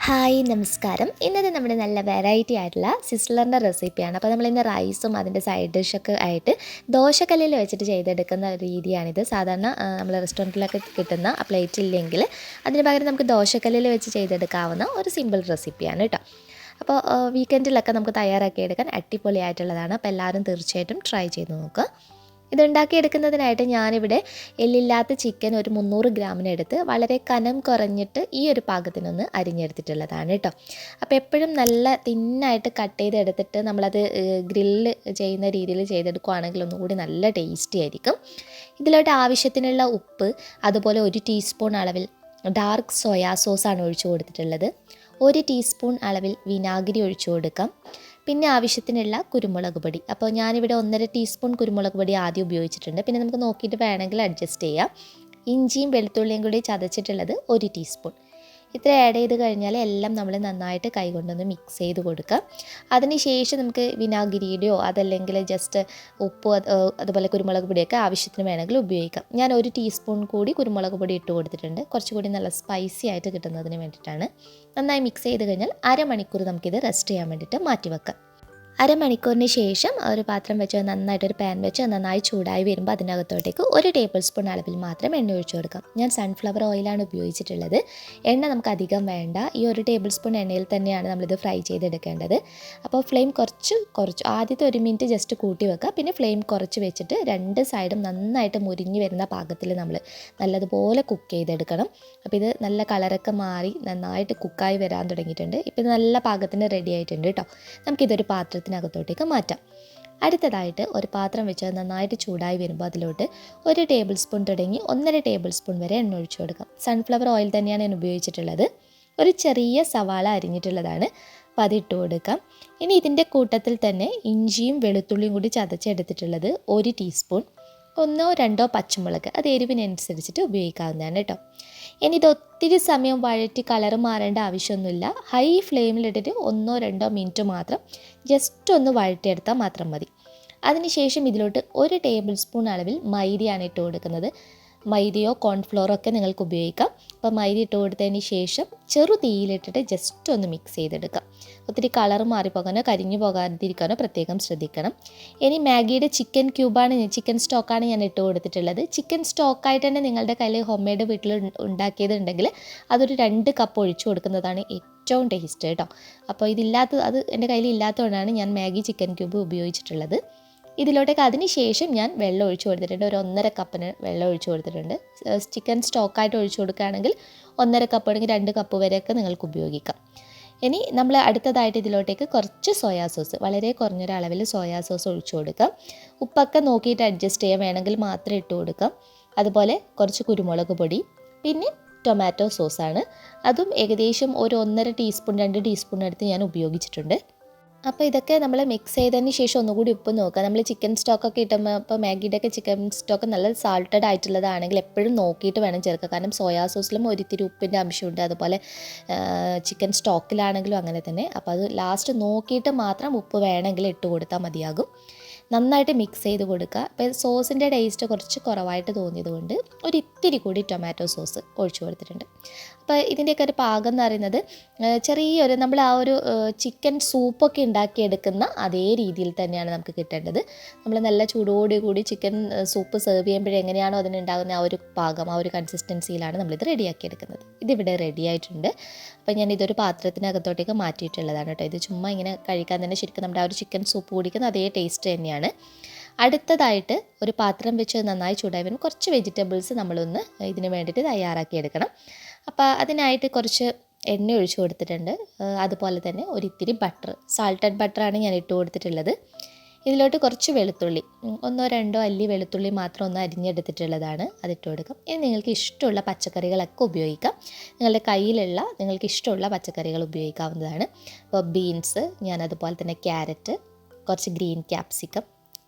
Hi നമസ്കാരം. ഇന്നത്തെ നമ്മുടെ നല്ല വെറൈറ്റി ആയിട്ടുള്ള സിസ്ലറിൻ്റെ റെസിപ്പിയാണ്. അപ്പോൾ നമ്മളിന്ന് റൈസും അതിൻ്റെ സൈഡ് ഡിഷൊക്കെ ആയിട്ട് ദോശക്കല്ലിൽ വെച്ചിട്ട് ചെയ്തെടുക്കുന്ന രീതിയാണിത്. സാധാരണ നമ്മൾ റെസ്റ്റോറൻറ്റിലൊക്കെ കിട്ടുന്ന ആ പ്ലേറ്റ് ഇല്ലെങ്കിൽ അതിന് പകരം നമുക്ക് ദോശക്കല്ലിൽ വെച്ച് ചെയ്തെടുക്കാവുന്ന ഒരു സിമ്പിൾ റെസിപ്പിയാണ് കേട്ടോ. അപ്പോൾ വീക്കെൻഡിലൊക്കെ നമുക്ക് തയ്യാറാക്കിയെടുക്കാൻ അടിപൊളിയായിട്ടുള്ളതാണ്. അപ്പോൾ എല്ലാവരും തീർച്ചയായിട്ടും ട്രൈ ചെയ്ത് നോക്കുക. ഇതുണ്ടാക്കിയെടുക്കുന്നതിനായിട്ട് ഞാനിവിടെ എല്ലില്ലാത്ത ചിക്കൻ ഒരു 300 ഗ്രാമിനെടുത്ത് വളരെ കനം കുറഞ്ഞിട്ട് ഈ ഒരു പാകത്തിനൊന്ന് അരിഞ്ഞെടുത്തിട്ടുള്ളതാണ് കേട്ടോ. അപ്പോൾ എപ്പോഴും നല്ല തിന്നായിട്ട് കട്ട് ചെയ്തെടുത്തിട്ട് നമ്മളത് ഗ്രില്ല് ചെയ്യുന്ന രീതിയിൽ ചെയ്തെടുക്കുകയാണെങ്കിൽ ഒന്നുകൂടി നല്ല ടേസ്റ്റി ആയിരിക്കും. ഇതിലോട്ട് ആവശ്യത്തിനുള്ള ഉപ്പ്, അതുപോലെ 1 ടീസ്പൂൺ അളവിൽ ഡാർക്ക് സോയാ സോസാണ് ഒഴിച്ചു കൊടുത്തിട്ടുള്ളത്. 1 ടീസ്പൂൺ അളവിൽ വിനാഗിരി ഒഴിച്ചു കൊടുക്കാം. പിന്നെ ആവശ്യത്തിനുള്ള കുരുമുളക് പൊടി. അപ്പോൾ ഞാനിവിടെ 1.5 ടീസ്പൂൺ കുരുമുളക് പൊടി ആദ്യം ഉപയോഗിച്ചിട്ടുണ്ട്. പിന്നെ നമുക്ക് നോക്കിയിട്ട് വേണമെങ്കിൽ അഡ്ജസ്റ്റ് ചെയ്യാം. ഇഞ്ചിയും വെളുത്തുള്ളിയും കൂടി ചതച്ചിട്ടുള്ളത് 1 ടീസ്പൂൺ. ഇത്ര ആഡ് ചെയ്ത് കഴിഞ്ഞാൽ എല്ലാം നമ്മൾ നന്നായിട്ട് കൈകൊണ്ടൊന്ന് മിക്സ് ചെയ്ത് കൊടുക്കുക. അതിനുശേഷം നമുക്ക് വിനാഗിരിയുടെയോ അതല്ലെങ്കിൽ ജസ്റ്റ് ഉപ്പ് അതുപോലെ കുരുമുളക് പൊടിയൊക്കെ ആവശ്യത്തിന് വേണമെങ്കിൽ ഉപയോഗിക്കാം. ഞാൻ 1 ടീസ്പൂൺ കൂടി കുരുമുളക് പൊടി ഇട്ട് കൊടുത്തിട്ടുണ്ട്. കുറച്ചുകൂടി നല്ല സ്പൈസി ആയിട്ട് കിട്ടുന്നതിന് വേണ്ടിയിട്ടാണ്. നന്നായി മിക്സ് ചെയ്ത് കഴിഞ്ഞാൽ അരമണിക്കൂർ നമുക്കിത് റെസ്റ്റ് ചെയ്യാൻ വേണ്ടിയിട്ട് മാറ്റി വെക്കാം. അരമണിക്കൂറിന് ശേഷം ഒരു പാത്രം വെച്ച് നന്നായിട്ടൊരു പാൻ വെച്ച് നന്നായി ചൂടായി വരുമ്പോൾ അതിനകത്തോട്ടേക്ക് 1 ടേബിൾ സ്പൂൺ അളവിൽ മാത്രം എണ്ണ ഒഴിച്ചു കൊടുക്കാം. ഞാൻ സൺഫ്ലവർ ഓയിലാണ് ഉപയോഗിച്ചിട്ടുള്ളത്. എണ്ണ നമുക്ക് അധികം വേണ്ട. ഈ 1 ടേബിൾ സ്പൂൺ എണ്ണയിൽ തന്നെയാണ് നമ്മളിത് ഫ്രൈ ചെയ്തെടുക്കേണ്ടത്. അപ്പോൾ ഫ്ലെയിം കുറച്ച് ആദ്യത്തെ 1 മിനിറ്റ് ജസ്റ്റ് കൂട്ടി വെക്കുക. പിന്നെ ഫ്ലെയിം കുറച്ച് വെച്ചിട്ട് 2 സൈഡും നന്നായിട്ട് മുരിഞ്ഞ് വരുന്ന പാകത്തിൽ നമ്മൾ നല്ലതുപോലെ കുക്ക് ചെയ്തെടുക്കണം. അപ്പോൾ ഇത് നല്ല കളറൊക്കെ മാറി നന്നായിട്ട് കുക്കായി വരാൻ തുടങ്ങിയിട്ടുണ്ട്. ഇപ്പോൾ ഇത് നല്ല പാകത്തിന് റെഡി ആയിട്ടുണ്ട് കേട്ടോ. നമുക്കിതൊരു പാത്രത്തിനകത്തോട്ടേക്ക് മാറ്റാം. അടുത്തതായിട്ട് ഒരു പാത്രം വെച്ച് നന്നായിട്ട് ചൂടായി വരുമ്പോൾ അതിലോട്ട് 1 ടേബിൾ സ്പൂൺ തുടങ്ങി 1.5 ടേബിൾ സ്പൂൺ വരെ എണ്ണ ഒഴിച്ചു കൊടുക്കാം. സൺഫ്ലവർ ഓയിൽ തന്നെയാണ് ഞാൻ ഉപയോഗിച്ചിട്ടുള്ളത്. ഒരു ചെറിയ സവാള അരിഞ്ഞിട്ടുള്ളതാണ്. അപ്പോൾ അതിട്ട് കൊടുക്കാം. ഇനി ഇതിൻ്റെ കൂട്ടത്തിൽ തന്നെ ഇഞ്ചിയും വെളുത്തുള്ളിയും കൂടി ചതച്ചെടുത്തിട്ടുള്ളത് 1 ടീസ്പൂൺ. 1 2 പച്ചമുളക്, അത് എരിവിനനുസരിച്ചിട്ട് ഉപയോഗിക്കാവുന്നതാണ് കേട്ടോ. ഇനി ഇത് ഒത്തിരി സമയം വഴറ്റി കളർ മാറേണ്ട ആവശ്യമൊന്നുമില്ല. ഹൈ ഫ്ലെയിമിലിട്ടിട്ട് 1 2 മിനിറ്റ് മാത്രം ജസ്റ്റ് ഒന്ന് വഴറ്റിയെടുത്താൽ മാത്രം മതി. അതിനുശേഷം ഇതിലോട്ട് 1 ടേബിൾ സ്പൂൺ അളവിൽ മൈദയാണ് ഇട്ട് കൊടുക്കുന്നത്. മൈദയോ കോൺഫ്ലോറോ ഒക്കെ നിങ്ങൾക്ക് ഉപയോഗിക്കാം. അപ്പോൾ മൈദ ഇട്ട് കൊടുത്തതിന് ശേഷം ചെറു തീയിലിട്ടിട്ട് ജസ്റ്റ് ഒന്ന് മിക്സ് ചെയ്തെടുക്കാം. ഒത്തിരി കളർ മാറിപ്പോകാനോ കരിഞ്ഞു പോകാതിരിക്കാനോ പ്രത്യേകം ശ്രദ്ധിക്കണം. ഇനി മാഗിയുടെ ചിക്കൻ സ്റ്റോക്കാണ് ഞാൻ ഇട്ട് കൊടുത്തിട്ടുള്ളത്. ചിക്കൻ സ്റ്റോക്കായിട്ട് തന്നെ നിങ്ങളുടെ കയ്യിൽ ഹോം മെയ്ഡ് വീട്ടിൽ ഉണ്ടാക്കിയതുണ്ടെങ്കിൽ അതൊരു 2 കപ്പ് ഒഴിച്ചു കൊടുക്കുന്നതാണ് ഏറ്റവും ടേസ്റ്റ് കേട്ടോ. അപ്പോൾ അത് എൻ്റെ കയ്യിൽ ഇല്ലാത്തതുകൊണ്ടാണ് ഞാൻ മാഗി ചിക്കൻ ക്യൂബ് ഉപയോഗിച്ചിട്ടുള്ളത്. ഇതിലോട്ടേക്ക് അതിന് ശേഷം ഞാൻ വെള്ളം ഒഴിച്ചു കൊടുത്തിട്ടുണ്ട്. ഒരു 1.5 കപ്പിന് വെള്ളം ഒഴിച്ചു കൊടുത്തിട്ടുണ്ട്. ചിക്കൻ സ്റ്റോക്കായിട്ട് ഒഴിച്ചു കൊടുക്കുകയാണെങ്കിൽ 1.5 കപ്പ് അല്ലെങ്കിൽ 2 കപ്പ് വരെയൊക്കെ നിങ്ങൾക്ക് ഉപയോഗിക്കാം. ഇനി നമ്മൾ അടുത്തതായിട്ട് ഇതിലോട്ടേക്ക് കുറച്ച് സോയാ സോസ്, വളരെ കുറഞ്ഞൊരളവിൽ സോയാ സോസ് ഒഴിച്ചു കൊടുക്കാം. ഉപ്പൊക്കെ നോക്കിയിട്ട് അഡ്ജസ്റ്റ് ചെയ്യാൻ വേണമെങ്കിൽ മാത്രം ഇട്ട് കൊടുക്കാം. അതുപോലെ കുറച്ച് കുരുമുളക് പൊടി, പിന്നെ ടൊമാറ്റോ സോസാണ്. അതും ഏകദേശം ഒരു 1.5 ടീസ്പൂൺ 2 ടീസ്പൂൺ അടുത്ത് ഞാൻ ഉപയോഗിച്ചിട്ടുണ്ട്. അപ്പോൾ ഇതൊക്കെ നമ്മൾ മിക്സ് ചെയ്തതിന് ശേഷം ഒന്നുകൂടി ഉപ്പ് നോക്കുക. നമ്മൾ ചിക്കൻ സ്റ്റോക്കൊക്കെ ഇട്ടുമ്പോൾ ഇപ്പോൾ മാഗിയുടെയൊക്കെ ചിക്കൻ സ്റ്റോക്ക് നല്ല സാൾട്ടഡ് ആയിട്ടുള്ളതാണെങ്കിൽ എപ്പോഴും നോക്കിയിട്ട് വേണം ചേർക്കുക. കാരണം സോയാ സോസിലും ഒരിത്തിരി ഉപ്പിൻ്റെ അംശമുണ്ട്. അതുപോലെ ചിക്കൻ സ്റ്റോക്കിലാണെങ്കിലും അങ്ങനെ തന്നെ. അപ്പോൾ അത് ലാസ്റ്റ് നോക്കിയിട്ട് മാത്രം ഉപ്പ് വേണമെങ്കിൽ ഇട്ട് കൊടുത്താൽ മതിയാകും. നന്നായിട്ട് മിക്സ് ചെയ്ത് കൊടുക്കുക. അപ്പോൾ സോസിൻ്റെ ടേസ്റ്റ് കുറച്ച് കുറവായിട്ട് തോന്നിയതുകൊണ്ട് ഒരിത്തിരി കൂടി ടൊമാറ്റോ സോസ് ഒഴിച്ചു കൊടുത്തിട്ടുണ്ട്. അപ്പോൾ ഇതിൻ്റെയൊക്കെ ഒരു പാകം എന്ന് പറയുന്നത് ചെറിയൊരു നമ്മൾ ആ ഒരു ചിക്കൻ സൂപ്പൊക്കെ ഉണ്ടാക്കിയെടുക്കുന്ന അതേ രീതിയിൽ തന്നെയാണ് നമുക്ക് കിട്ടേണ്ടത്. നമ്മൾ നല്ല ചൂടോടുകൂടി ചിക്കൻ സൂപ്പ് സെർവ് ചെയ്യുമ്പോഴേ എങ്ങനെയാണോ അതിനുണ്ടാകുന്ന ആ ഒരു പാകം, ആ ഒരു കൺസിസ്റ്റൻസിയിലാണ് നമ്മളിത് റെഡിയാക്കിയെടുക്കുന്നത്. ഇതിവിടെ റെഡി ആയിട്ടുണ്ട്. അപ്പോൾ ഞാൻ ഇതൊരു പാത്രത്തിനകത്തോട്ടേക്ക് മാറ്റിയിട്ടുള്ളതാണ് കേട്ടോ. ഇത് ചുമ്മാ ഇങ്ങനെ കഴിക്കാൻ തന്നെ ശരിക്കും നമ്മുടെ ആ ഒരു ചിക്കൻ സൂപ്പ് കുടിക്കുന്ന അതേ ടേസ്റ്റ് തന്നെയാണ്. അടുത്തതായിട്ട് ഒരു പാത്രം വെച്ച് നന്നായി ചൂടായി വരുമ്പോൾ കുറച്ച് വെജിറ്റബിൾസ് നമ്മളൊന്ന് ഇതിന് വേണ്ടിയിട്ട് തയ്യാറാക്കിയെടുക്കണം. അപ്പോൾ അതിനായിട്ട് കുറച്ച് എണ്ണ ഒഴിച്ചു കൊടുത്തിട്ടുണ്ട്. അതുപോലെ തന്നെ ഒരിത്തിരി ബട്ടർ, സാൾട്ടഡ് ബട്ടറാണ് ഞാൻ ഇട്ട് കൊടുത്തിട്ടുള്ളത്. ഇതിലോട്ട് കുറച്ച് വെളുത്തുള്ളി, 1 2 അല്ലി വെളുത്തുള്ളി മാത്രം ഒന്ന് അരിഞ്ഞെടുത്തിട്ടുള്ളതാണ്, അതിട്ട് കൊടുക്കാം. ഇനി നിങ്ങൾക്ക് ഇഷ്ടമുള്ള പച്ചക്കറികളൊക്കെ ഉപയോഗിക്കാം. നിങ്ങളുടെ കയ്യിലുള്ള നിങ്ങൾക്ക് ഇഷ്ടമുള്ള പച്ചക്കറികൾ ഉപയോഗിക്കാവുന്നതാണ്. അപ്പോൾ ബീൻസ്, ഞാൻ അതുപോലെ തന്നെ ക്യാരറ്റ്, കുറച്ച് ഗ്രീൻ ക്യാപ്സിക്കം,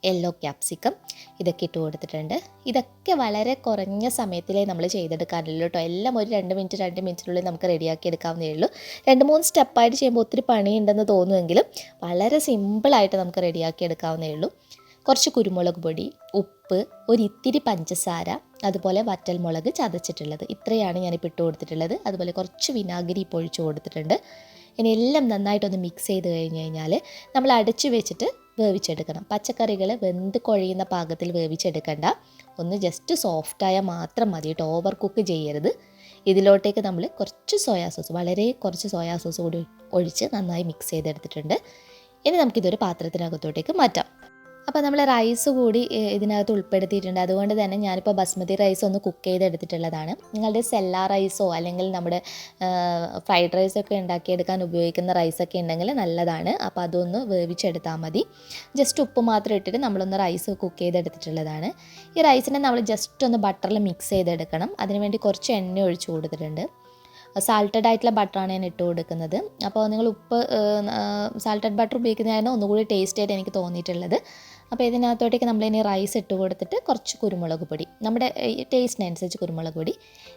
യെല്ലോ ക്യാപ്സിക്കം ഇതൊക്കെ ഇട്ട് കൊടുത്തിട്ടുണ്ട്. ഇതൊക്കെ വളരെ കുറഞ്ഞ സമയത്തിലേ നമ്മൾ ചെയ്തെടുക്കാനുള്ളൂ കേട്ടോ. എല്ലാം ഒരു 2 മിനിറ്റിനുള്ളിൽ നമുക്ക് റെഡിയാക്കി എടുക്കാവുന്നതേ ഉള്ളൂ. 2-3 സ്റ്റെപ്പായിട്ട് ചെയ്യുമ്പോൾ ഒത്തിരി പണിയുണ്ടെന്ന് തോന്നുമെങ്കിലും വളരെ സിമ്പിളായിട്ട് നമുക്ക് റെഡിയാക്കി എടുക്കാവുന്നതേ ഉള്ളൂ. കുറച്ച് കുരുമുളക് പൊടി, ഉപ്പ്, ഒരിത്തിരി പഞ്ചസാര, അതുപോലെ വറ്റൽമുളക് ചതച്ചിട്ടുള്ളത്. ഇത്രയാണ് ഞാനിപ്പോൾ ഇട്ട് കൊടുത്തിട്ടുള്ളത്. അതുപോലെ കുറച്ച് വിനാഗിരി ഇപ്പോൾ ഒഴിച്ച് കൊടുത്തിട്ടുണ്ട്. ഇനി എല്ലാം നന്നായിട്ടൊന്ന് മിക്സ് ചെയ്ത് കഴിഞ്ഞ് കഴിഞ്ഞാൽ നമ്മൾ അടച്ചു വെച്ചിട്ട് വേവിച്ചെടുക്കണം. പച്ചക്കറികൾ വെന്ത് കുഴയുന്ന പാകത്തിൽ വേവിച്ചെടുക്കണ്ട. ഒന്ന് ജസ്റ്റ് സോഫ്റ്റായാൽ മാത്രം മതി കേട്ടോ, ഓവർ കുക്ക് ചെയ്യരുത്. ഇതിലോട്ടേക്ക് നമ്മൾ കുറച്ച് സോയാ സോസ്, വളരെ കുറച്ച് സോയാ സോസ് കൂടി ഒഴിച്ച് നന്നായി മിക്സ് ചെയ്തെടുത്തിട്ടുണ്ട്. ഇനി നമുക്കിതൊരു പാത്രത്തിനകത്തോട്ടേക്ക് മാറ്റാം. അപ്പോൾ നമ്മൾ റൈസ് കൂടി ഇതിനകത്ത് ഉൾപ്പെടുത്തിയിട്ടുണ്ട്. അതുകൊണ്ട് തന്നെ ഞാനിപ്പോൾ ബസ്മതി റൈസ് ഒന്ന് കുക്ക് ചെയ്തെടുത്തിട്ടുള്ളതാണ്. നിങ്ങളുടെ സെല്ലാ റൈസോ അല്ലെങ്കിൽ നമ്മുടെ ഫ്രൈഡ് റൈസൊക്കെ ഉണ്ടാക്കിയെടുക്കാൻ ഉപയോഗിക്കുന്ന റൈസൊക്കെ ഉണ്ടെങ്കിൽ നല്ലതാണ്. അപ്പോൾ അതൊന്ന് വേവിച്ചെടുത്താൽ മതി. ജസ്റ്റ് ഉപ്പ് മാത്രം ഇട്ടിട്ട് നമ്മളൊന്ന് റൈസ് കുക്ക് ചെയ്തെടുത്തിട്ടുള്ളതാണ്. ഈ റൈസിനെ നമ്മൾ ജസ്റ്റ് ഒന്ന് ബട്ടറിൽ മിക്സ് ചെയ്തെടുക്കണം. അതിനുവേണ്ടി കുറച്ച് എണ്ണ ഒഴിച്ച് കൊടുത്തിട്ടുണ്ട്. സാൾട്ടഡ് ആയിട്ടുള്ള ബട്ടറാണ് ഞാൻ ഇട്ട് കൊടുക്കുന്നത്. അപ്പോൾ നിങ്ങൾ ഉപ്പ് സാൾട്ടഡ് ബട്ടർ ഉപയോഗിക്കുന്നതാണ് ഒന്നുകൂടി ടേസ്റ്റ് ആയിട്ട് എനിക്ക് തോന്നിയിട്ടുള്ളത്. അപ്പോൾ ഇതിനകത്തോട്ടേക്ക് നമ്മളിനി റൈസ് ഇട്ട് കൊടുത്തിട്ട് കുറച്ച് കുരുമുളക് പൊടി, നമ്മുടെ ടേസ്റ്റിനനുസരിച്ച് കുരുമുളക് പൊടി.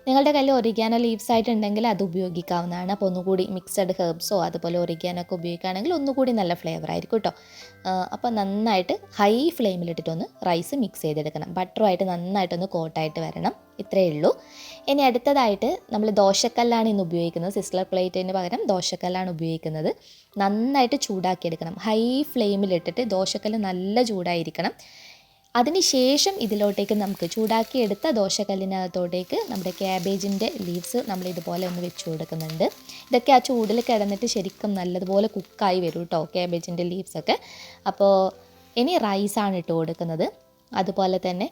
നിങ്ങളുടെ കയ്യിൽ ഒറിഗാനോ ലീവ്സ് ആയിട്ടുണ്ടെങ്കിൽ അത് ഉപയോഗിക്കാവുന്നതാണ്. അപ്പോൾ ഒന്നുകൂടി മിക്സഡ് ഹെർബ്സോ അതുപോലെ ഒറിഗാനോ ഒക്കെ ഉപയോഗിക്കുകയാണെങ്കിൽ ഒന്നുകൂടി നല്ല ഫ്ലേവർ ആയിരിക്കും കേട്ടോ. അപ്പോൾ നന്നായിട്ട് ഹൈ ഫ്ലെയിമിലിട്ടിട്ടൊന്ന് റൈസ് മിക്സ് ചെയ്തെടുക്കണം. ബട്ടറുമായിട്ട് നന്നായിട്ടൊന്ന് കോട്ടായിട്ട് വരണം. ഇത്രയേ ഉള്ളൂ. ഇനി അടുത്തതായിട്ട് നമ്മൾ ദോശക്കല്ലാണ് ഇന്ന് ഉപയോഗിക്കുന്നത്. സിസ്ലർ പ്ലേറ്റിന് പകരം ദോശക്കല്ലാണ് ഉപയോഗിക്കുന്നത്. നന്നായിട്ട് ചൂടാക്കിയെടുക്കണം. ഹൈ ഫ്ലെയിമിലിട്ടിട്ട് ദോശക്കല്ല് നല്ല ചൂടായിരിക്കണം. അതിന് ശേഷം ഇതിലോട്ടേക്ക് നമുക്ക് ചൂടാക്കിയെടുത്ത ദോശക്കല്ലിനകത്തോട്ടേക്ക് നമ്മുടെ ക്യാബേജിൻ്റെ ലീവ്സ് നമ്മൾ ഇതുപോലെ ഒന്ന് വെച്ച് കൊടുക്കുന്നുണ്ട്. ഇതൊക്കെ ആ ചൂടിൽ കിടന്നിട്ട് ശരിക്കും നല്ലതുപോലെ കുക്കായി വരും കേട്ടോ, ക്യാബേജിൻ്റെ ലീവ്സൊക്കെ. അപ്പോൾ ഇനി റൈസാണ് ഇട്ട് കൊടുക്കുന്നത്. അതുപോലെ തന്നെ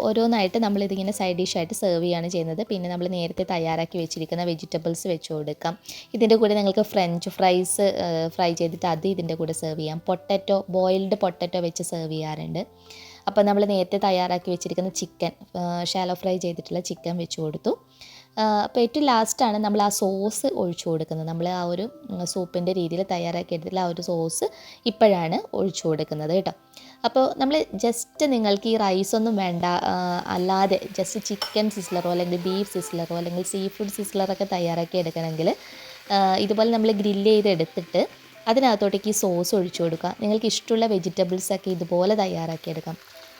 ഓരോന്നായിട്ട് നമ്മളിതിങ്ങനെ സൈഡ് ഡിഷായിട്ട് സെർവ് ചെയ്യുകയാണ് ചെയ്യുന്നത്. പിന്നെ നമ്മൾ നേരത്തെ തയ്യാറാക്കി വെച്ചിരിക്കുന്ന വെജിറ്റബിൾസ് വെച്ച് കൊടുക്കാം. ഇതിൻ്റെ കൂടെ നിങ്ങൾക്ക് ഫ്രഞ്ച് ഫ്രൈസ് ഫ്രൈ ചെയ്തിട്ട് അത് ഇതിൻ്റെ കൂടെ സെർവ് ചെയ്യാം. പൊട്ടറ്റോ, ബോയിൽഡ് പൊട്ടറ്റോ വെച്ച് സെർവ് ചെയ്യാറുണ്ട്. അപ്പോൾ നമ്മൾ നേരത്തെ തയ്യാറാക്കി വെച്ചിരിക്കുന്ന ചിക്കൻ, ഷാലോ ഫ്രൈ ചെയ്തിട്ടുള്ള ചിക്കൻ വെച്ച് കൊടുത്തു. അപ്പോൾ ഏറ്റവും ലാസ്റ്റാണ് നമ്മൾ ആ സോസ് ഒഴിച്ചു കൊടുക്കുന്നത്. നമ്മൾ ആ ഒരു സൂപ്പിൻ്റെ രീതിയിൽ തയ്യാറാക്കിയെടുത്തിട്ടുള്ള ആ ഒരു സോസ് ഇപ്പോഴാണ് ഒഴിച്ചു കൊടുക്കുന്നത് കേട്ടോ. അപ്പോൾ നമ്മൾ ജസ്റ്റ് നിങ്ങൾക്ക് ഈ റൈസൊന്നും വേണ്ട, അല്ലാതെ ജസ്റ്റ് ചിക്കൻ സിസ്ലറോ അല്ലെങ്കിൽ ബീഫ് സിസ്ലറോ അല്ലെങ്കിൽ സീ ഫുഡ് സിസ്ലറൊക്കെ തയ്യാറാക്കി എടുക്കണമെങ്കിൽ ഇതുപോലെ നമ്മൾ ഗ്രില്ല് ചെയ്തെടുത്തിട്ട് അതിനകത്തോട്ടേക്ക് ഈ സോസ് ഒഴിച്ചു കൊടുക്കുക. നിങ്ങൾക്ക് ഇഷ്ടമുള്ള വെജിറ്റബിൾസൊക്കെ ഇതുപോലെ തയ്യാറാക്കിയെടുക്കാം.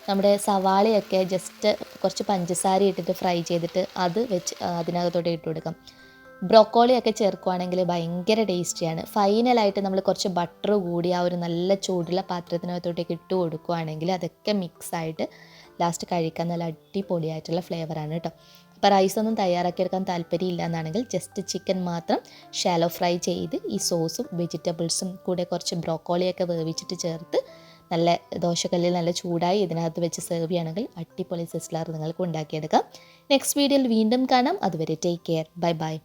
നമ്മുടെ സവാളയൊക്കെ ജസ്റ്റ് കുറച്ച് പഞ്ചസാര ഇട്ടിട്ട് ഫ്രൈ ചെയ്തിട്ട് അത് വെച്ച് അതിനകത്തോട്ട് ഇട്ട് കൊടുക്കാം. ബ്രോക്കോളിയൊക്കെ ചേർക്കുകയാണെങ്കിൽ ഭയങ്കര ടേസ്റ്റിയാണ്. ഫൈനലായിട്ട് നമ്മൾ കുറച്ച് ബട്ടർ കൂടി ആ ഒരു നല്ല ചൂടുള്ള പാത്രത്തിനകത്തോട്ടേക്ക് ഇട്ട് കൊടുക്കുകയാണെങ്കിൽ അതൊക്കെ മിക്സായിട്ട് ലാസ്റ്റ് കഴിക്കാൻ നല്ല അടിപൊളിയായിട്ടുള്ള ഫ്ലേവറാണ് കേട്ടോ. അപ്പോൾ റൈസൊന്നും തയ്യാറാക്കിയെടുക്കാൻ താല്പര്യമില്ല എന്നാണെങ്കിൽ ജസ്റ്റ് ചിക്കൻ മാത്രം ഷാലോ ഫ്രൈ ചെയ്ത് ഈ സോസും വെജിറ്റബിൾസും കൂടെ കുറച്ച് ബ്രോക്കോളിയൊക്കെ വേവിച്ചിട്ട് ചേർത്ത് നല്ല ദോശക്കല്ലിൽ നല്ല ചൂടായി ഇതിനകത്ത് വെച്ച് സെർവ് ചെയ്യുകയാണെങ്കിൽ അടിപൊളി സിസ്ലർ നിങ്ങൾക്ക് ഉണ്ടാക്കിയെടുക്കാം. നെക്സ്റ്റ് വീഡിയോയിൽ വീണ്ടും കാണാം. അതുവരെ ടേക്ക് കെയർ. Bye bye.